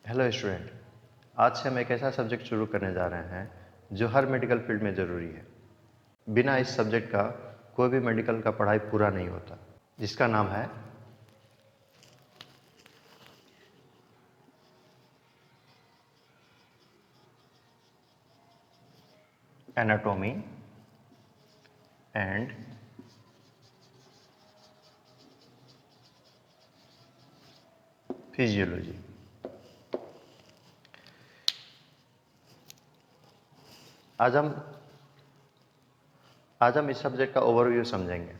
Hello student, आज से हम एक ऐसा सब्जेक्ट शुरू करने जा रहे हैं जो हर मेडिकल फील्ड में ज़रूरी है। बिना इस सब्जेक्ट का कोई भी मेडिकल का पढ़ाई पूरा नहीं होता, जिसका नाम है एनाटॉमी एंड फिजियोलॉजी। आज हम इस सब्जेक्ट का ओवरव्यू समझेंगे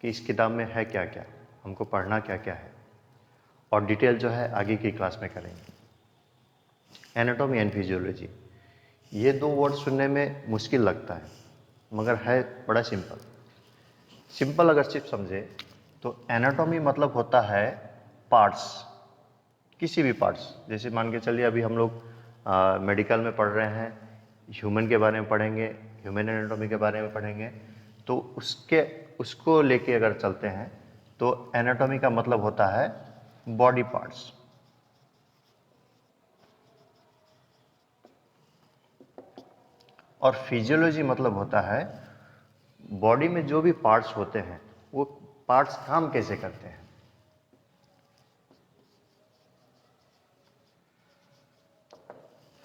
कि इस किताब में है क्या क्या, हमको पढ़ना क्या क्या है, और डिटेल जो है आगे की क्लास में करेंगे। एनाटॉमी एंड फिजियोलॉजी, ये दो वर्ड सुनने में मुश्किल लगता है, मगर है बड़ा सिंपल अगर सिर्फ समझे तो एनाटॉमी मतलब होता है पार्ट्स, किसी भी पार्ट्स। जैसे मान के चलिए अभी हम लोग मेडिकल में पढ़ रहे हैं, ह्यूमन के बारे में पढ़ेंगे, ह्यूमन एनाटॉमी के बारे में पढ़ेंगे, तो उसको लेके अगर चलते हैं तो एनाटॉमी का मतलब होता है बॉडी पार्ट्स, और फिजियोलॉजी मतलब होता है बॉडी में जो भी पार्ट्स होते हैं वो पार्ट्स काम कैसे करते हैं।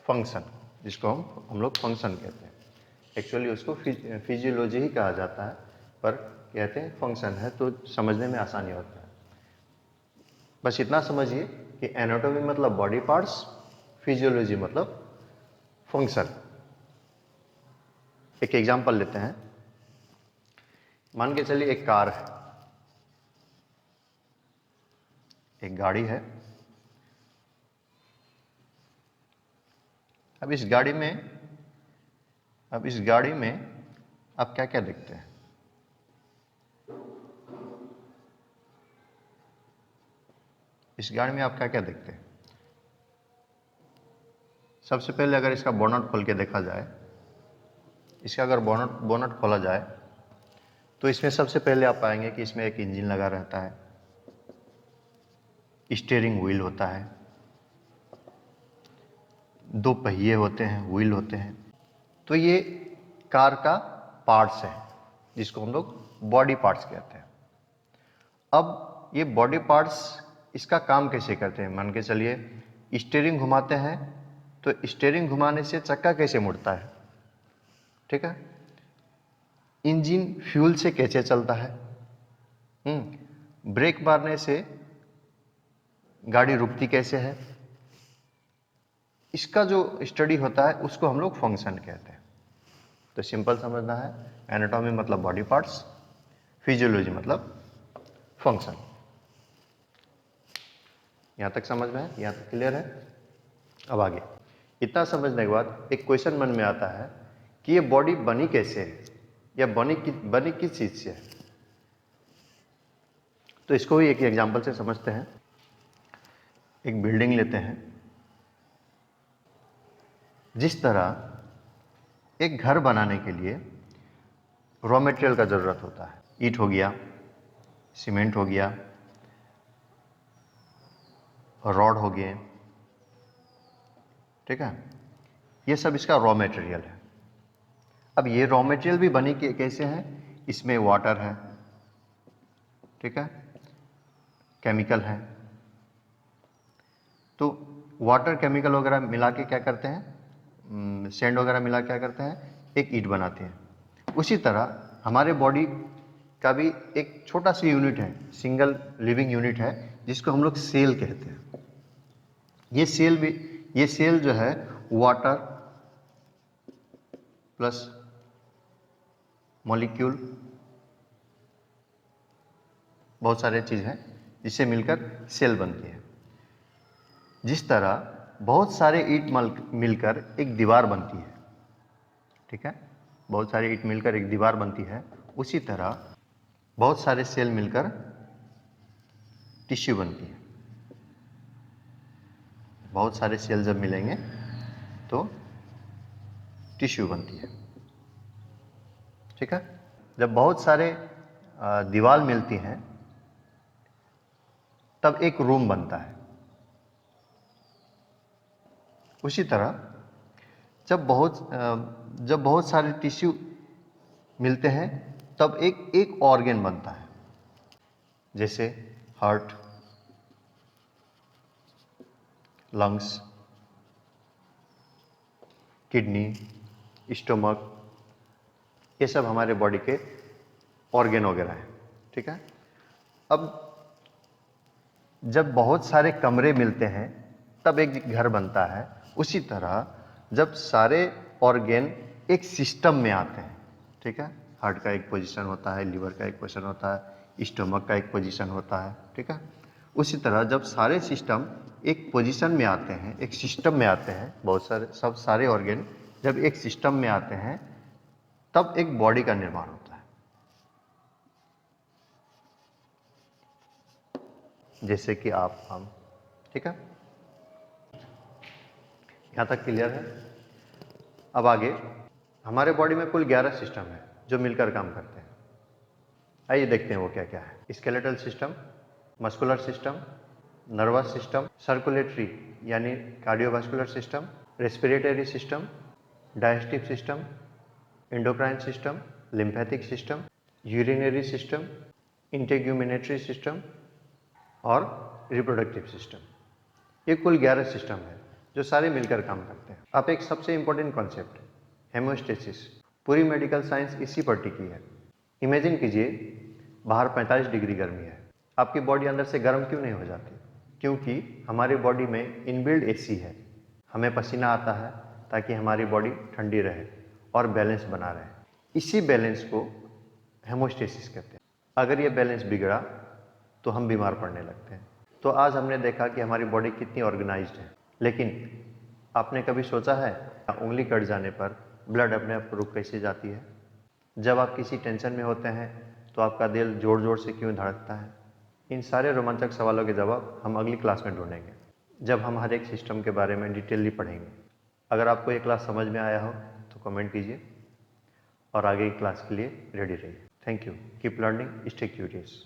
फंक्शन, जिसको हम लोग फंक्शन कहते हैं, एक्चुअली उसको फिजियोलॉजी ही कहा जाता है, पर कहते हैं फंक्शन है तो समझने में आसानी होता है। बस इतना समझिए कि एनाटॉमी मतलब बॉडी पार्ट्स, फिजियोलॉजी मतलब फंक्शन। एक एग्जांपल लेते हैं, मान के चलिए एक कार है, एक गाड़ी है। अब इस गाड़ी में आप क्या क्या देखते हैं? इस गाड़ी में आप क्या क्या देखते हैं? सबसे पहले अगर इसका बोनट खोल के देखा जाए, इसका अगर बोनट खोला जाए तो इसमें सबसे पहले आप पाएंगे कि इसमें एक इंजन लगा रहता है, स्टीयरिंग व्हील होता है, दो पहिए होते हैं, व्हील होते हैं। तो ये कार का पार्ट्स है, जिसको हम लोग बॉडी पार्ट्स कहते हैं। अब ये बॉडी पार्ट्स इसका काम कैसे करते हैं? मान के चलिए स्टीयरिंग घुमाते हैं, तो स्टीयरिंग घुमाने से चक्का कैसे मुड़ता है, ठीक है। इंजन फ्यूल से कैसे चलता है, ब्रेक मारने से गाड़ी रुकती कैसे है, इसका जो स्टडी होता है उसको हम लोग फंक्शन कहते हैं। तो सिंपल समझना है, एनाटॉमी मतलब बॉडी पार्ट्स, फिजियोलॉजी मतलब फंक्शन। यहां तक समझ में है? यहां तक क्लियर है? अब आगे इतना समझने के बाद एक क्वेश्चन मन में आता है कि ये बॉडी बनी कैसे है, या बनी किस चीज से है। तो इसको भी एक एग्जांपल से समझते हैं। एक बिल्डिंग लेते हैं, जिस तरह एक घर बनाने के लिए रॉ मटेरियल का जरूरत होता है, ईंट हो गया, सीमेंट हो गया, रॉड हो गए, ठीक है, ये सब इसका रॉ मटेरियल है। अब ये रॉ मटेरियल भी बनी कैसे है? इसमें वाटर है, ठीक है, केमिकल है। तो वाटर केमिकल वगैरह मिला के क्या करते हैं, सैंड वगैरह मिला के क्या करते हैं, एक ईंट बनाते हैं। उसी तरह हमारे बॉडी का भी एक छोटा सा यूनिट है, सिंगल लिविंग यूनिट है, जिसको हम लोग सेल कहते हैं। ये सेल जो है वाटर प्लस मॉलिक्यूल, बहुत सारे चीज़ हैं जिससे मिलकर सेल बनती है। जिस तरह बहुत सारे ईंट मिलकर एक दीवार बनती है, ठीक है, बहुत सारे ईंट मिलकर एक दीवार बनती है, उसी तरह बहुत सारे सेल मिलकर टिश्यू बनती है। बहुत सारे सेल जब मिलेंगे तो टिश्यू बनती है, ठीक है। जब बहुत सारे दीवार मिलती हैं तब एक रूम बनता है, उसी तरह जब बहुत सारे टिश्यू मिलते हैं तब एक ऑर्गन बनता है, जैसे हार्ट, लंग्स, किडनी, स्टमक, ये सब हमारे बॉडी के ऑर्गन वगैरह हैं। ठीक है। अब जब बहुत सारे कमरे मिलते हैं तब एक घर बनता है। उसी तरह जब सारे ऑर्गन एक सिस्टम में आते हैं, ठीक है, हार्ट का एक पोजीशन होता है, लीवर का एक पोजीशन होता है, स्टमक का एक पोजीशन होता है, ठीक है। उसी तरह जब सारे सिस्टम एक पोजीशन में आते हैं, एक सिस्टम में आते हैं, बहुत सारे ऑर्गन जब एक सिस्टम में आते हैं तब एक बॉडी का निर्माण होता है। जैसे कि आप, हम, ठीक है। यहाँ तक क्लियर है। अब आगे हमारे बॉडी में कुल 11 सिस्टम है जो मिलकर काम करते हैं। आइए देखते हैं वो क्या क्या है। Skeletal system, muscular system, nervous system, circulatory यानी cardiovascular system, respiratory system, digestive system, endocrine system, lymphatic system, urinary system, integumentary system और रिप्रोडक्टिव सिस्टम। ये कुल 11 सिस्टम है जो सारे मिलकर काम करते हैं। अब एक सबसे इंपॉर्टेंट कॉन्सेप्ट, हेमोस्टेसिस। पूरी मेडिकल साइंस इसी पर टिकी है। इमेजिन कीजिए बाहर 45 डिग्री गर्मी है, आपकी बॉडी अंदर से गर्म क्यों नहीं हो जाती? क्योंकि हमारी बॉडी में इनबिल्ड एसी है। हमें पसीना आता है ताकि हमारी बॉडी ठंडी रहे और बैलेंस बना रहे। इसी बैलेंस को हेमोस्टेसिस कहते हैं। अगर ये बैलेंस बिगड़ा तो हम बीमार पड़ने लगते हैं। तो आज हमने देखा कि हमारी बॉडी कितनी ऑर्गेनाइज्ड है, लेकिन आपने कभी सोचा है उंगली कट जाने पर ब्लड अपने आप रुक कैसे जाती है? जब आप किसी टेंशन में होते हैं तो आपका दिल जोर जोर से क्यों धड़कता है? इन सारे रोमांचक सवालों के जवाब हम अगली क्लास में ढूंढेंगे, जब हम हर एक सिस्टम के बारे में डिटेलली पढ़ेंगे। अगर आपको ये क्लास समझ में आया हो तो कमेंट कीजिए और आगे की क्लास के लिए रेडी रहिए। Thank you. Keep learning, stay curious.